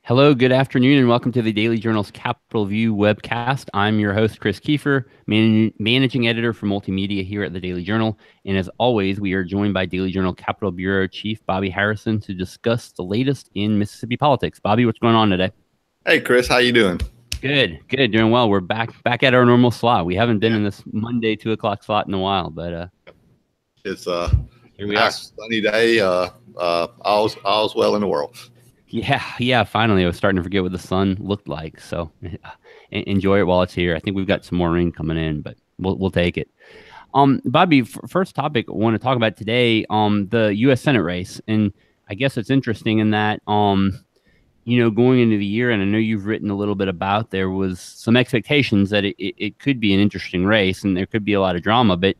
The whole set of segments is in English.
Hello, good afternoon, and welcome to the Daily Journal's Capitol View webcast. I'm your host, Chris Kiefer, managing editor for multimedia here at the Daily Journal. And as always, we are joined by Daily Journal Capitol Bureau Chief Bobby Harrison to discuss the latest in Mississippi politics. Bobby, what's going on today? Hey, Chris, how you doing? Good, doing well. We're back at our normal slot. We haven't been in this Monday 2 o'clock slot in a while, but it's here we are. Sunny day. All's well in the world. Yeah. Finally, I was starting to forget what the sun looked like. So enjoy it while it's here. I think we've got some more rain coming in, but we'll take it. Bobby, first topic I want to talk about today, the U.S. Senate race, and I guess it's interesting in that, going into the year, and I know you've written a little bit about, there was some expectations that it could be an interesting race and there could be a lot of drama, but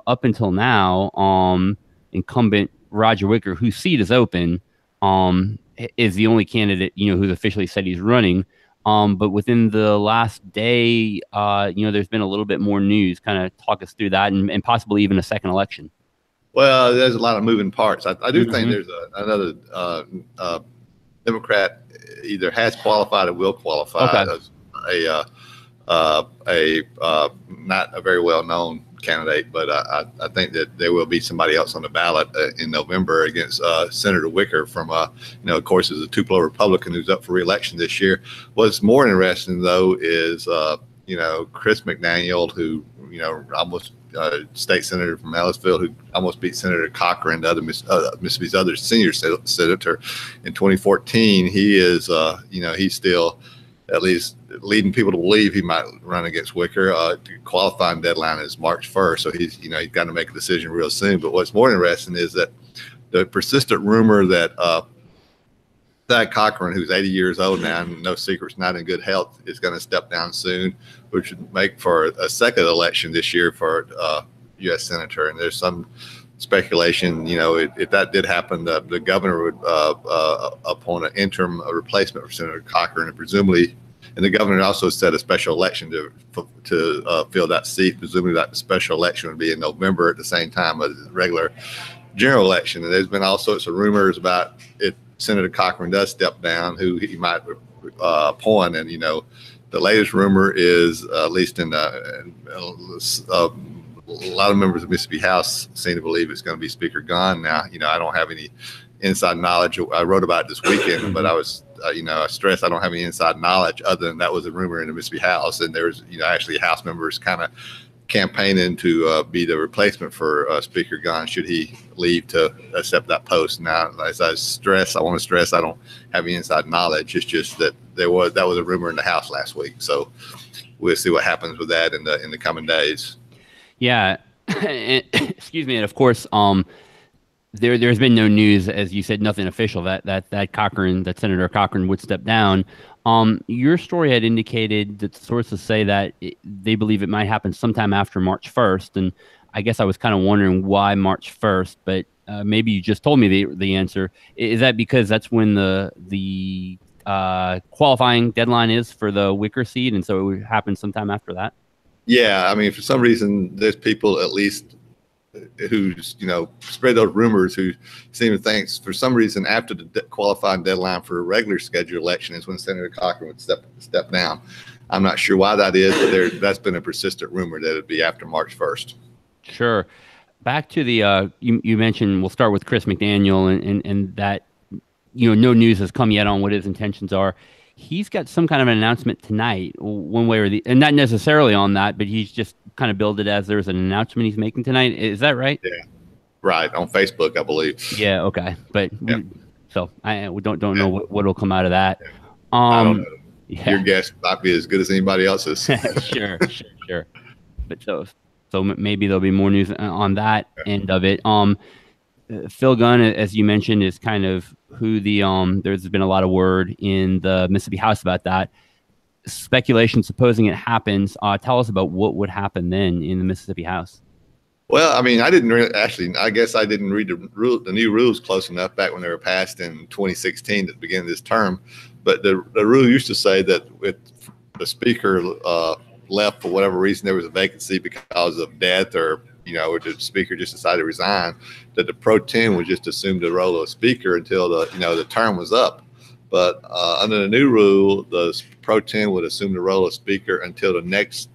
up until now, incumbent Roger Wicker, whose seat is open, is the only candidate, who's officially said he's running. But within the last day, there's been a little bit more news. Kind of talk us through that and possibly even a second election. Well, there's a lot of moving parts. I do think there's another Democrat either has qualified or will qualify as a not a very well-known candidate, but I think that there will be somebody else on the ballot in November against Senator Wicker from, of course, is a Tupelo Republican who's up for re-election this year. What's more interesting, though, is, Chris McDaniel, who, almost state senator from Ellisville, who almost beat Senator Cochran, the other Mississippi's other senior senator in 2014. He is, he's still at least leading people to believe he might run against Wicker. The qualifying deadline is March 1st, so he's got to make a decision real soon. But what's more interesting is that the persistent rumor that Thad Cochran, who's 80 years old now, and no secret's not in good health, is going to step down soon, which would make for a second election this year for U.S. Senator. And there's some speculation, if that did happen, the governor would appoint an interim replacement for Senator Cochran, and presumably, and the governor also set a special election to fill that seat. Presumably, that special election would be in November at the same time as the regular general election. And there's been all sorts of rumors about if Senator Cochran does step down, who he might appoint. And the latest rumor is, at least in a lot of members of the Mississippi House seem to believe it's going to be Speaker Gunn. Now, I don't have any inside knowledge. I wrote about it this weekend, but I was, I stressed I don't have any inside knowledge other than that was a rumor in the Mississippi House. And there's, actually House members kind of campaigning to be the replacement for Speaker Gunn should he leave to accept that post. Now, as I want to stress, I don't have any inside knowledge. It's just that that was a rumor in the House last week. So we'll see what happens with that in the coming days. Yeah, excuse me, and of course, there's been no news, as you said, nothing official that Senator Cochran would step down. Your story had indicated that sources say that they believe it might happen sometime after March 1st, and I guess I was kind of wondering why March 1st, but maybe you just told me the answer. Is that because that's when the qualifying deadline is for the Wicker seat, and so it would happen sometime after that? Yeah, I mean, for some reason, there's people at least who spread those rumors who seem to think for some reason after the qualifying deadline for a regular scheduled election is when Senator Cochran would step down. I'm not sure why that is, but that's been a persistent rumor that it'd be after March 1st. Sure. Back to the you mentioned, we'll start with Chris McDaniel and that no news has come yet on what his intentions are. He's got some kind of an announcement tonight, one way or the, and not necessarily on that, but he's just kind of billed it as there's an announcement he's making tonight. Is that right? Yeah, right, on Facebook, I believe. Yeah, okay, but so we don't know what'll come out of that. Yeah. I don't know. Your guess might be as good as anybody else's. Sure. But so maybe there'll be more news on that end of it. Phil Gunn, as you mentioned, is kind of who there's been a lot of word in the Mississippi House about that. Speculation, supposing it happens, tell us about what would happen then in the Mississippi House. Well, I mean, I didn't really, actually, I guess I didn't read the new rules close enough back when they were passed in 2016 at the beginning of this term. But the rule used to say that if the speaker left for whatever reason, there was a vacancy because of death or or the speaker just decided to resign, that the pro tem would just assume the role of speaker until the term was up. But under the new rule, the pro tem would assume the role of speaker until the next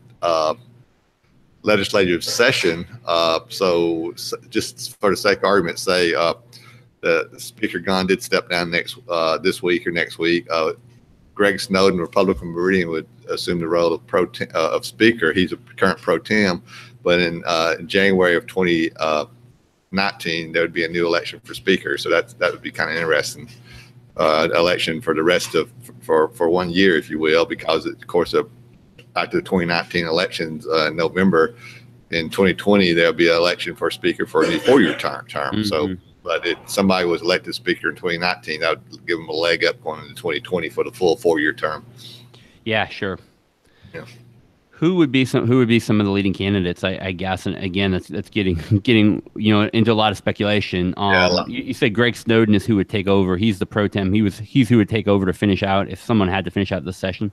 legislative session. So just for the sake of argument, say the Speaker Gunn did step down this week or next week. Greg Snowden, Republican Meridian, would assume the role of speaker. He's a current pro tem, but in January of 2019, there would be a new election for speaker. So that would be kind of interesting. Election for the rest of for 1 year, if you will, because of course after the 2019 elections in November, in 2020 there'll be an election for speaker for a new 4-year term. Mm-hmm. So, but if somebody was elected speaker in 2019, that would give them a leg up going into 2020 for the full 4-year term. Yeah, sure. Yeah. Who would be some of the leading candidates? I guess, and again, that's getting into a lot of speculation. You said Greg Snowden is who would take over. He's the pro tem. He's who would take over to finish out if someone had to finish out this session.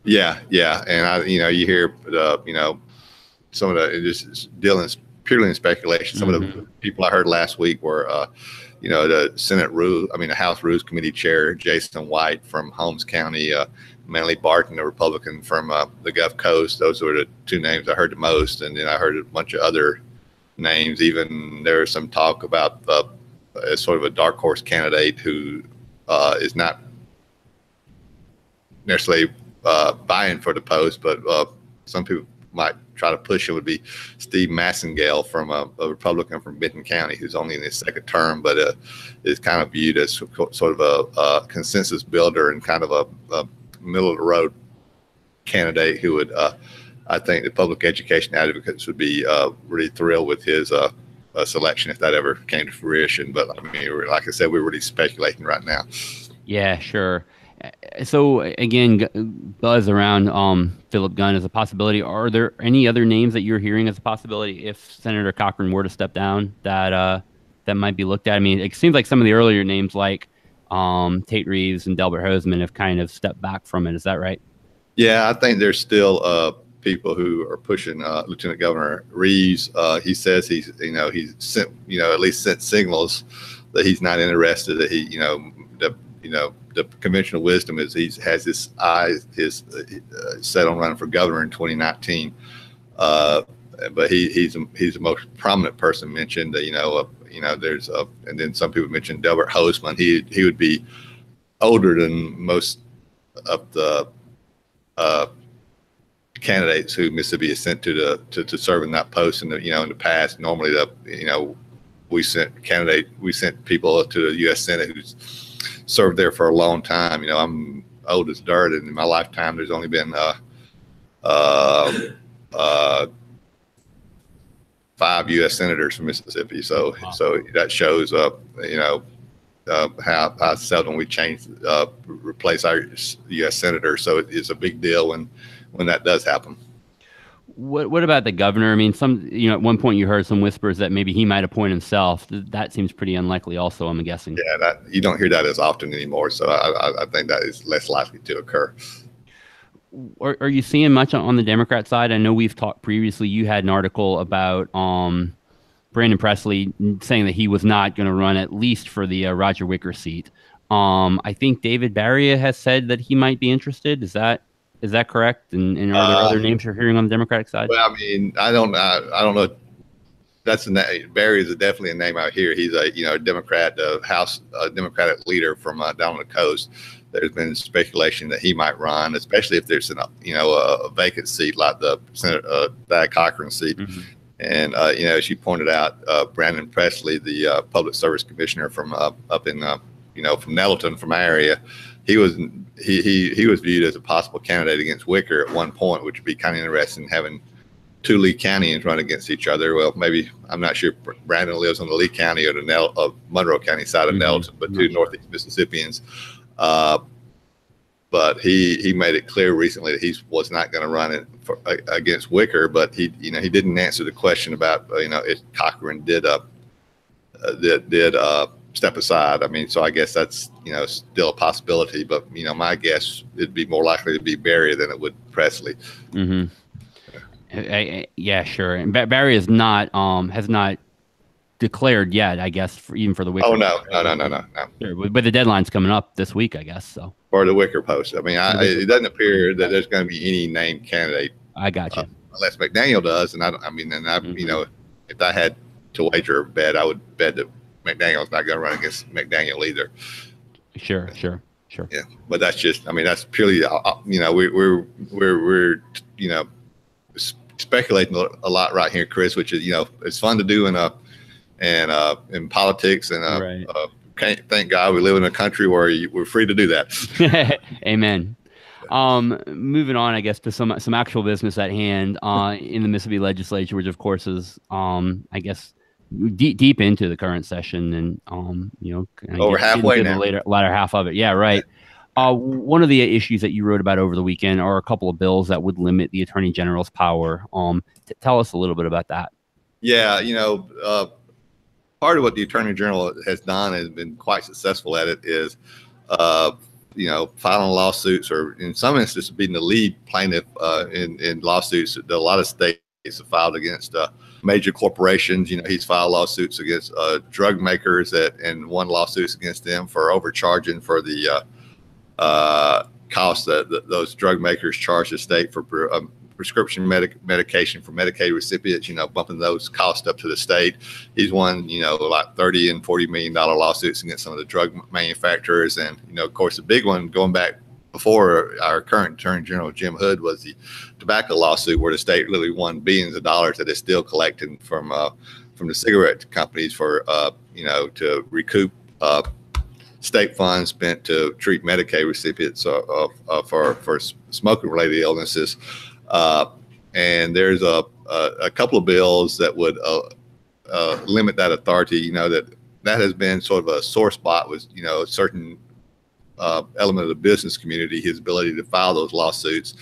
Yeah, and you hear some of the just dealing purely in speculation. Some of the people I heard last week were the House Rules Committee Chair Jason White from Holmes County. Manly Barton, a Republican from the Gulf Coast. Those were the two names I heard the most. And then I heard a bunch of other names. Even there was some talk about sort of a dark horse candidate who is not necessarily vying for the post, but some people might try to push it, would be Steve Massengale from a Republican from Benton County, who's only in his second term, but is kind of viewed as sort of a consensus builder and kind of a middle of the road candidate who would, I think the public education advocates would be really thrilled with his selection if that ever came to fruition. But I mean, like I said, we're really speculating right now. Yeah, sure. So again, buzz around Philip Gunn as a possibility. Are there any other names that you're hearing as a possibility if Senator Cochran were to step down that might be looked at? I mean, it seems like some of the earlier names like Tate Reeves and Delbert Hosemann have kind of stepped back from it. Is that right? Yeah, I think there's still people who are pushing Lieutenant Governor Reeves. He says he's sent at least sent signals that he's not interested. That he the conventional wisdom is he has his eyes set on running for governor in 2019. But he's the most prominent person mentioned. There's and then some people mentioned Delbert Hosemann. He would be older than most of the candidates who Mississippi has sent to serve in that post. And in the past, normally we sent people to the U.S. Senate who's served there for a long time. I'm old as dirt, and in my lifetime, there's only been 5 U.S. senators from Mississippi. So that shows how seldom we replace our U.S. senator. So it's a big deal when that does happen. What about the governor? I mean, at one point you heard some whispers that maybe he might appoint himself. That seems pretty unlikely also, I'm guessing. Yeah, you don't hear that as often anymore. So I think that is less likely to occur. Are you seeing much on the Democrat side? I know we've talked previously. You had an article about Brandon Presley saying that he was not going to run at least for the Roger Wicker seat. I think David Barria has said that he might be interested. Is that correct? And are there other names you're hearing on the Democratic side? Well, I mean, I don't know. That's Barry is definitely a name out here. He's a Democrat, House Democratic leader from down on the coast. There's been speculation that he might run, especially if there's a vacant seat like the Senator Cochran seat. Mm-hmm. And as you pointed out, Brandon Presley, the Public Service Commissioner from up in from Nettleton, from our area, he was viewed as a possible candidate against Wicker at one point, which would be kind of interesting, having 2 Lee Countyans run against each other. Well, maybe, I'm not sure Brandon lives on the Lee County or the Monroe County side of Nettleton, but 2 Northeast Mississippians. But he made it clear recently that he was not going to run against Wicker. But he didn't answer the question about if Cochran did step aside. I mean, so I guess that's still a possibility. But my guess it'd be more likely to be Barry than it would Presley. Mm-hmm. Yeah, sure. And Barry has not declared yet, I guess, even for the Wicker. Oh, no. Sure, but the deadline's coming up this week, I guess. So for the Wicker post. I mean, it doesn't appear that there's going to be any named candidate. I got you. Unless McDaniel does, and you know, if I had to wager a bet, I would bet that McDaniel's not going to run against McDaniel either. Sure. Yeah, but that's just, I mean, that's purely, you know, we're you know, speculating a lot right here, Chris, which is, you know, it's fun to do in politics, and right. Thank God we live in a country where we're free to do that. Amen. Moving on, I guess, to some actual business at hand in the Mississippi legislature, which of course is, I guess, deep into the current session, and you know, over halfway now. The latter half of it. Yeah, right. One of the issues that you wrote about over the weekend are a couple of bills that would limit the Attorney General's power. Tell us a little bit about that. Yeah, you know, part of what the Attorney General has done, has been quite successful at it, is you know, filing lawsuits, or in some instances being the lead plaintiff in lawsuits that a lot of states have filed against major corporations. You know, he's filed lawsuits against drug makers and won lawsuits against them for overcharging for the costs that those drug makers charge the state for prescription medication for Medicaid recipients, you know, bumping those costs up to the state. He's won, you know, like $30 and $40 million lawsuits against some of the drug manufacturers. And, you know, of course, the big one going back before our current Attorney General, Jim Hood, was the tobacco lawsuit, where the state literally won billions of dollars that it's still collecting from the cigarette companies for, you know, to recoup state funds spent to treat Medicaid recipients for smoking-related illnesses. And there's a couple of bills that would limit that authority. You know, that has been sort of a sore spot with, you know, a certain element of the business community, his ability to file those lawsuits.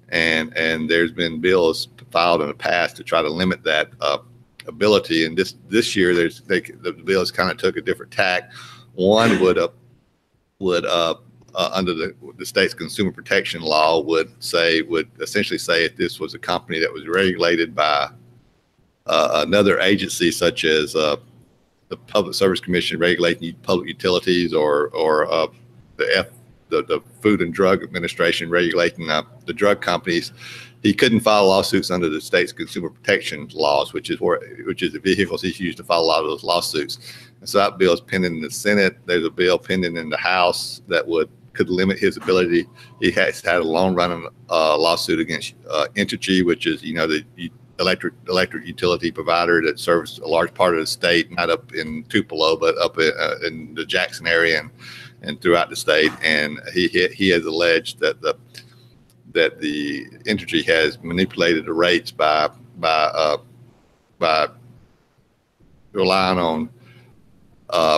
And there's been bills filed in the past to try to limit that ability. And this year, the bills kind of took a different tack. One would under the state's consumer protection law would essentially say if this was a company that was regulated by another agency, such as the Public Service Commission regulating public utilities, or the Food and Drug Administration regulating the drug companies, he couldn't file lawsuits under the state's consumer protection laws, which is the vehicles he's used to file a lot of those lawsuits. And so that bill is pending in the Senate. There's a bill pending in the House that could limit his ability. He has had a long-running lawsuit against Intrigue, which is, you know, the electric utility provider that serves a large part of the state, not up in Tupelo, but up in the Jackson area and throughout the state. And he has alleged that the Intrigue has manipulated the rates by relying on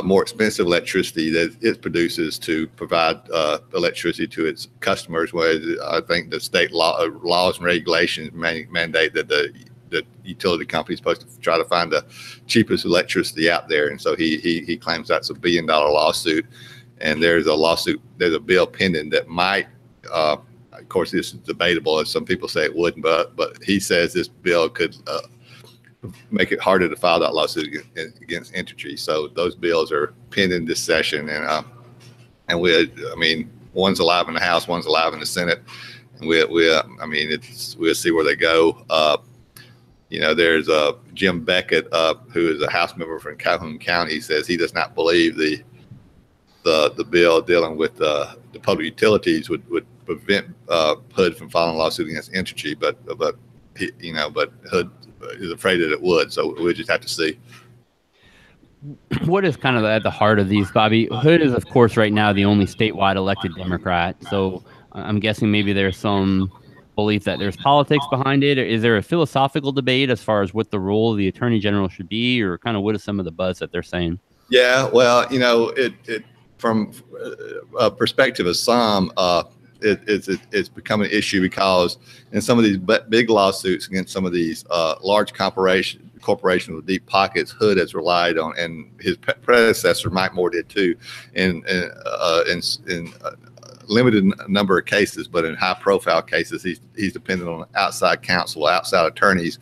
more expensive electricity that it produces to provide electricity to its customers. Where I think the state laws and regulations mandate that the utility company is supposed to try to find the cheapest electricity out there. And so he claims that's $1 billion lawsuit. And there's a bill pending that might, of course, this is debatable, as some people say it wouldn't, but he says this bill could make it harder to file that lawsuit against Intrigue. So those bills are pending this session, and one's alive in the House, one's alive in the Senate, and we'll see where they go. You know, there's Jim Beckett, who is a House member from Calhoun County, says he does not believe the bill dealing with the public utilities would prevent Hood from filing a lawsuit against Intrigue, but Hood is afraid that it would. So we just have to see. What is kind of at the heart of these, Bobby? Hood is, of course, right now the only statewide elected Democrat. So I'm guessing maybe there's some belief that there's politics behind it. Is there a philosophical debate as far as what the role of the Attorney General should be, or kind of what is some of the buzz that they're saying? Yeah, well, you know, it from a perspective of some, it's become an issue because in some of these big lawsuits against some of these large corporations with deep pockets, Hood has relied on, and his predecessor Mike Moore did too, in limited number of cases, but in high-profile cases, he's dependent on outside counsel, outside attorneys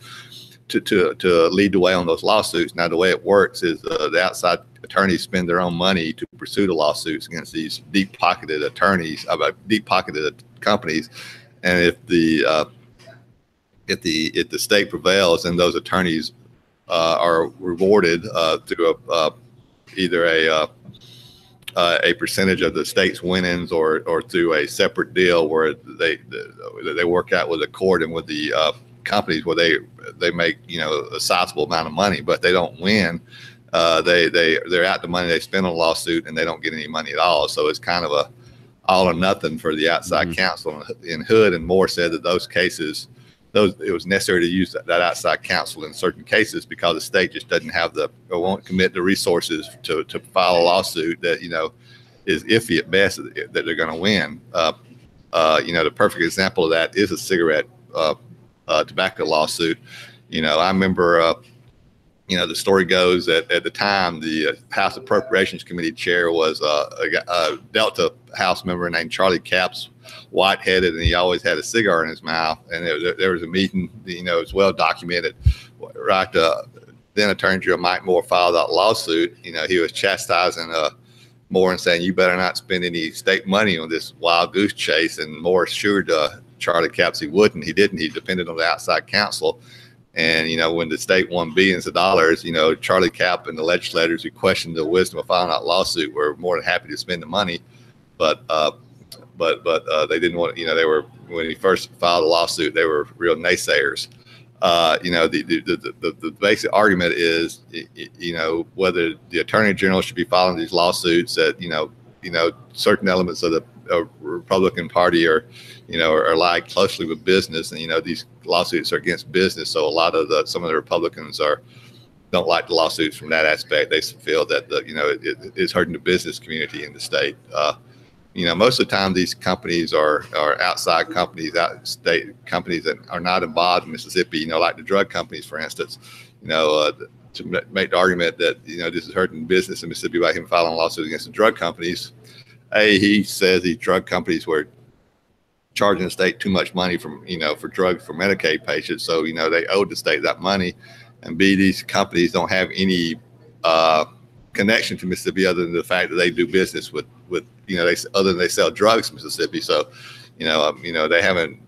to lead the way on those lawsuits. Now, the way it works is the outside attorneys spend their own money to pursue the lawsuits against these deep-pocketed attorneys, deep-pocketed companies, and if the state prevails, and those attorneys are rewarded through either a percentage of the state's winnings or through a separate deal where they work out with the court and with the companies where they make a sizable amount of money, but they don't win. They're out the money they spend on a lawsuit and they don't get any money at all. So it's kind of a all or nothing for the outside counsel. And Hood and Moore said that those cases, it was necessary to use that outside counsel in certain cases because the state just doesn't have or won't commit the resources to file a lawsuit that is iffy at best that they're going to win. The perfect example of that is a cigarette tobacco lawsuit. I remember the story goes that at the time the House Appropriations Committee chair was a Delta House member named Charlie Capps, white-headed, and he always had a cigar in his mouth. And there was a meeting, it's well documented. Right, then Attorney General Mike Moore filed that lawsuit. He was chastising Moore and saying, "You better not spend any state money on this wild goose chase." And Moore assured Charlie Capps he wouldn't. He didn't. He depended on the outside counsel. And, when the state won billions of dollars, Charlie Capps and the legislators who questioned the wisdom of filing that lawsuit were more than happy to spend the money. But they didn't want, they were, when he first filed a lawsuit, they were real naysayers. The basic argument is, whether the attorney general should be filing these lawsuits that, certain elements of the Republican Party are allied closely with business, and these lawsuits are against business. So a lot of some of the Republicans don't like the lawsuits from that aspect. They feel that it's hurting the business community in the state. Most of the time these companies are outside companies, out-state companies that are not involved in Mississippi. Like the drug companies, for instance. To make the argument that this is hurting business in Mississippi by him filing lawsuits against the drug companies. He says these drug companies were charging the state too much money for drugs for Medicaid patients, so they owed the state that money. And B, these companies don't have any connection to Mississippi other than the fact that they do business with other than they sell drugs in Mississippi. So they haven't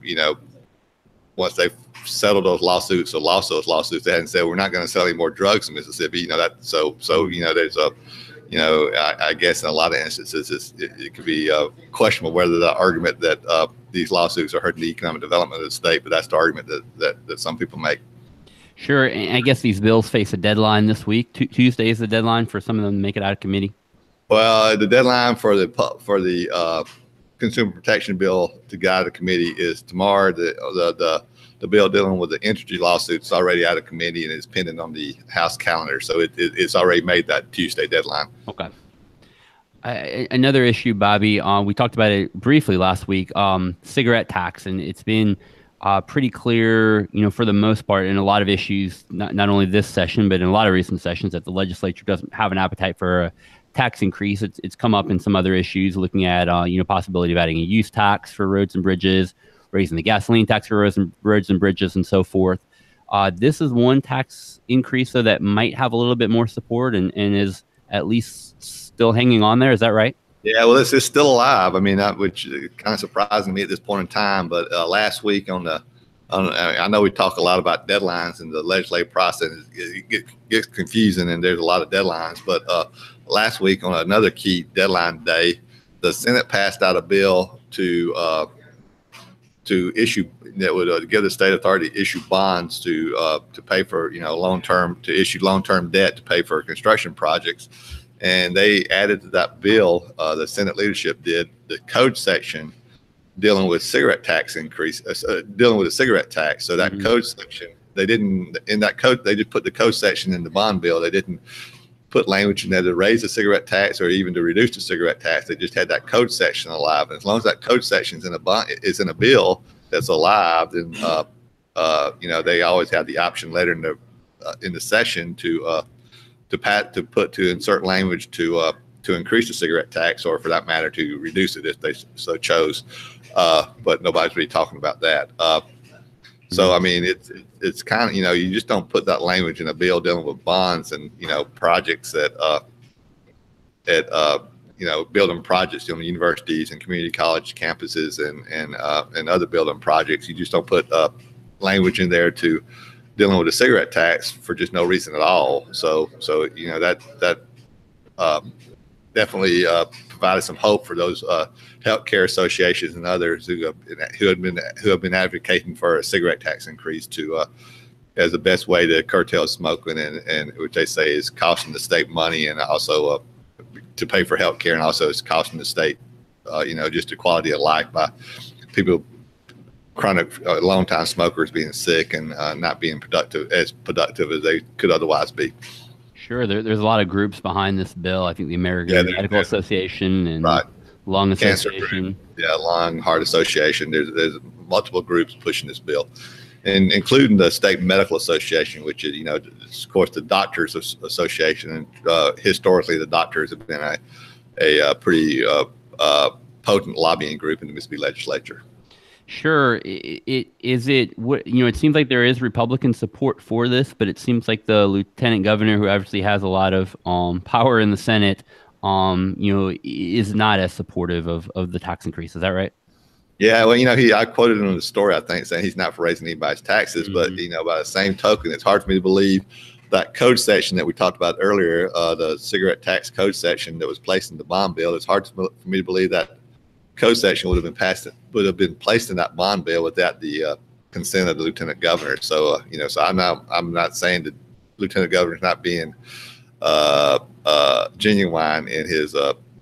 once they've settled those lawsuits or lost those lawsuits, they hadn't said we're not going to sell any more drugs in Mississippi. There's I guess in a lot of instances it could be questionable whether the argument that these lawsuits are hurting the economic development of the state, but that's the argument that some people make. Sure, and I guess these bills face a deadline this week. Tuesday is the deadline for some of them to make it out of committee. Well, the deadline for the consumer protection bill to get out of committee is tomorrow. The bill dealing with the Intrigue lawsuit is already out of committee and is pending on the House calendar. So it's already made that Tuesday deadline. Okay. Another issue, Bobby, we talked about it briefly last week, cigarette tax, and it's been pretty clear, for the most part, in a lot of issues, not only this session, but in a lot of recent sessions, that the legislature doesn't have an appetite for a tax increase. It's come up in some other issues, looking at possibility of adding a use tax for roads and bridges, raising the gasoline tax for roads and bridges, and so forth. This is one tax increase, though, that might have a little bit more support and is at least still hanging on there. Is that right? Yeah, well, it's still alive. I mean, which is kind of surprising me at this point in time. But last week I know we talk a lot about deadlines in the legislative process. It gets confusing, and there's a lot of deadlines. But last week on another key deadline day, the Senate passed out a bill to issue that would give the state authority to issue bonds to pay for long-term debt to pay for construction projects. And they added to that bill, the Senate leadership did, the code section dealing with cigarette tax increase, dealing with a cigarette tax. So that code section, they just put the code section in the bond bill. They didn't put language in there to raise the cigarette tax or even to reduce the cigarette tax. They just had that code section alive. And as long as that code section is in a bill that's alive, then they always have the option later in the session to insert language to increase the cigarette tax, or for that matter to reduce it if they so chose. But nobody's really talking about that. So I mean, it's kind of, you just don't put that language in a bill dealing with bonds and projects building projects on universities and community college campuses and other building projects. You just don't put language in there to dealing with a cigarette tax for just no reason at all. So that definitely provided some hope for those healthcare associations and others who have been advocating for a cigarette tax increase as the best way to curtail smoking, and which they say is costing the state money, and also to pay for healthcare, and also it's costing the state just the quality of life by people, chronic long-time smokers, being sick and not being productive as they could otherwise be. Sure, there's a lot of groups behind this bill. I think the American Medical Association and Lung Association. Lung, Heart Association. There's multiple groups pushing this bill, and including the State Medical Association, which is of course the Doctors Association. And historically, the doctors have been a pretty potent lobbying group in the Mississippi legislature. Sure. It seems like there is Republican support for this, but it seems like the lieutenant governor, who obviously has a lot of power in the Senate, is not as supportive of the tax increase. Is that right? Yeah, well, I quoted him in the story, I think, saying he's not for raising anybody's taxes, but by the same token, it's hard for me to believe that code section that we talked about earlier, the cigarette tax code section that was placed in the bond bill. It's hard for me to believe that code section would have been placed in that bond bill without the consent of the lieutenant governor. So so I'm not saying that lieutenant governor's not being genuine in his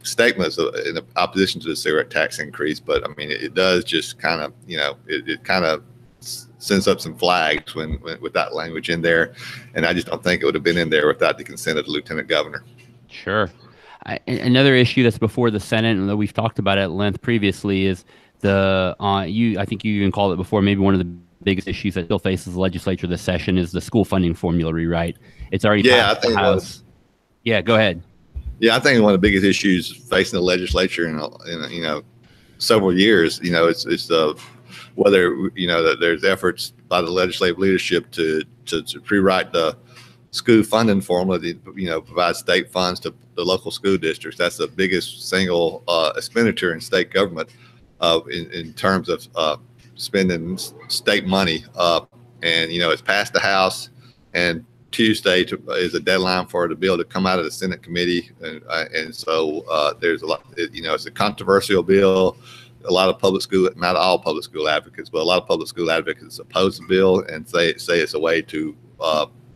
statements in opposition to the cigarette tax increase, but I mean it does just kind of it kind of sends up some flags when with that language in there, and I just don't think it would have been in there without the consent of the lieutenant governor. Sure. Another issue that's before the Senate, and that we've talked about at length previously, is I think you even called it before, maybe one of the biggest issues that still faces the legislature this session is the school funding formula rewrite. It's already passed the House. Yeah, go ahead. Yeah, I think one of the biggest issues facing the legislature in several years, it's whether that there's efforts by the legislative leadership to rewrite the school funding formula to provide state funds to the local school districts. That's the biggest single expenditure in state government in terms of spending state money. And it's passed the House, and Tuesday is a deadline for the bill to come out of the Senate committee, and so there's a lot. It's a controversial bill. A lot of public school, not all public school advocates, but a lot of public school advocates oppose the bill and say it's a way to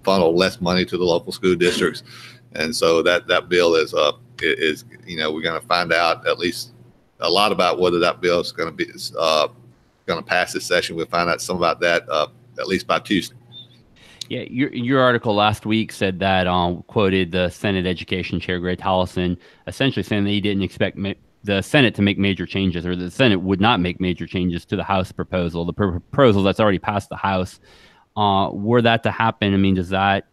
funnel less money to the local school districts. And so that bill is we're going to find out at least a lot about whether that bill is going to pass this session. We'll find out some about that at least by Tuesday. Yeah, your article last week said that quoted the Senate Education Chair Gray Tollison essentially saying that he didn't expect the Senate to make major changes, or the Senate would not make major changes to the House proposal, the proposal that's already passed the House. Were that to happen, I mean, does that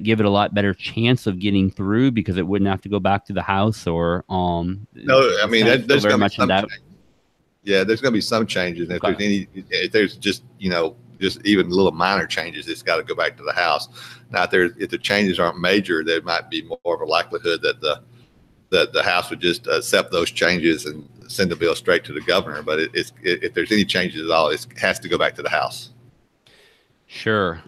give it a lot better chance of getting through because it wouldn't have to go back to the House? Or no, I mean there's very much in doubt. Yeah, there's going to be some changes. Okay. If there's just even little minor changes, it's got to go back to the House. Now, if the changes aren't major, there might be more of a likelihood that the House would just accept those changes and send the bill straight to the governor. But if there's any changes at all, it has to go back to the House. Sure.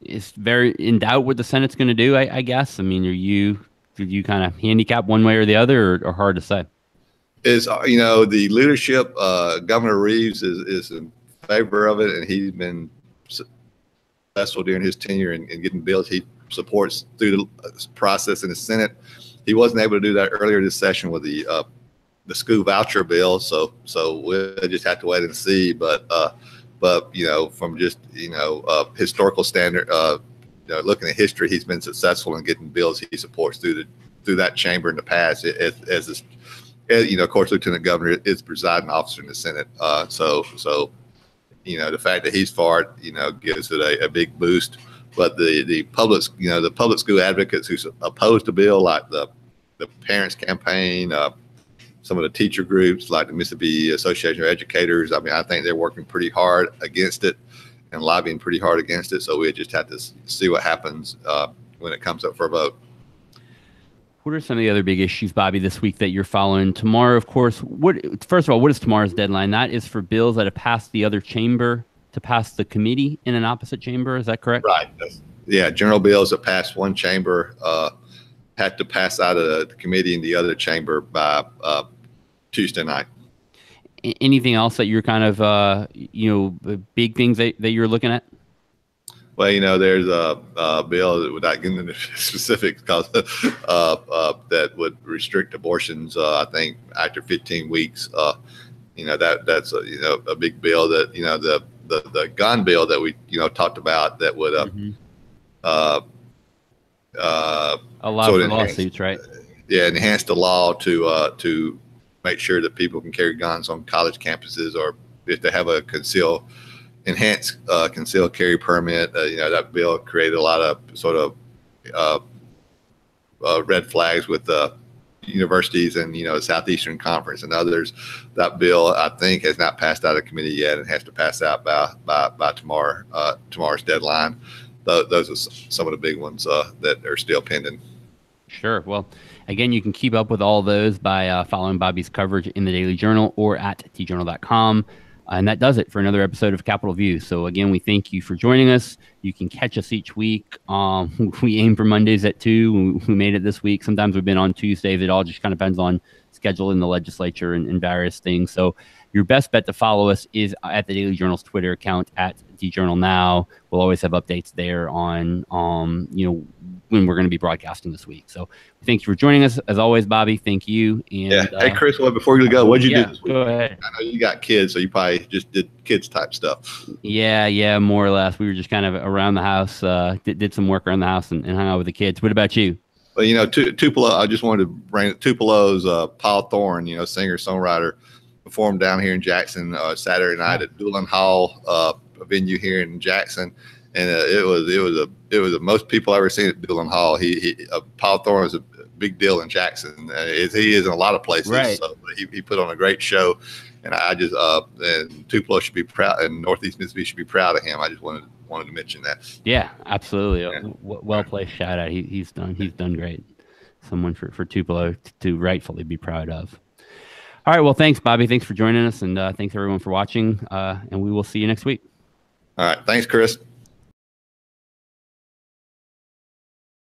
It's very in doubt what the Senate's going to do, I guess. I mean, did you kind of handicap one way or the other, or hard to say? Is the leadership, Governor Reeves is in favor of it, and he's been successful during his tenure in getting bills he supports through the process in the Senate. He wasn't able to do that earlier this session with the school voucher bill, so we'll just have to wait and see. But from just historical standard, looking at history, he's been successful in getting bills he supports through that chamber in the past. Of course, Lieutenant Governor is presiding officer in the Senate, so the fact that he's for it, gives it a big boost. But the public school advocates who oppose the bill, like the Parents Campaign, some of the teacher groups like the Mississippi Association of Educators. I mean, I think they're working pretty hard against it and lobbying pretty hard against it. So we just have to see what happens when it comes up for a vote. What are some of the other big issues, Bobby, this week that you're following? Tomorrow, of course, first of all, what is tomorrow's deadline? That is for bills that have passed the other chamber to pass the committee in an opposite chamber. Is that correct? Right. Yeah. General bills that passed one chamber had to pass out of the committee in the other chamber by Tuesday night. Anything else that you're kind of, big things that you're looking at? Well, there's a bill, without getting into specifics, because that would restrict abortions. I think after 15 weeks, that's a big bill. That the gun bill that we talked about that would allow for lawsuits, right? Yeah, enhance the law to make sure that people can carry guns on college campuses, or if they have a enhanced concealed carry permit. That bill created a lot of sort of red flags with universities and Southeastern Conference and others. That bill, I think, has not passed out of committee yet and has to pass out by tomorrow's deadline. Those are some of the big ones that are still pending. Sure. Well, again, you can keep up with all those by following Bobby's coverage in the Daily Journal or at tjournal.com. And that does it for another episode of Capitol View. So again, we thank you for joining us. You can catch us each week. We aim for Mondays at 2. We made it this week. Sometimes we've been on Tuesdays. It all just kind of depends on schedule in the legislature and various things. So your best bet to follow us is at the Daily Journal's Twitter account at DJournalNow. We'll always have updates there on when we're going to be broadcasting this week. So thank you for joining us. As always, Bobby, thank you. And, Hey, Chris, before you go, what'd you do this week? Go ahead. I know you got kids, so you probably just did kids type stuff. Yeah, more or less. We were just kind of around the house, did some work around the house and hung out with the kids. What about you? Well, Tupelo, I just wanted to bring Tupelo's Paul Thorne, singer, songwriter, performed down here in Jackson Saturday night at Doolin Hall, a venue here in Jackson. And it was the most people I've ever seen at Doolin Hall. Paul Thorne is a big deal in Jackson. He is in a lot of places. Right. So he put on a great show, and I just and Tupelo should be proud, and Northeast Mississippi should be proud of him. I just wanted to mention that. Yeah, absolutely. Yeah. Well placed shout out. He's done great. Someone for Tupelo to rightfully be proud of. All right. Well, thanks, Bobby. Thanks for joining us, and thanks everyone for watching. And we will see you next week. All right. Thanks, Chris.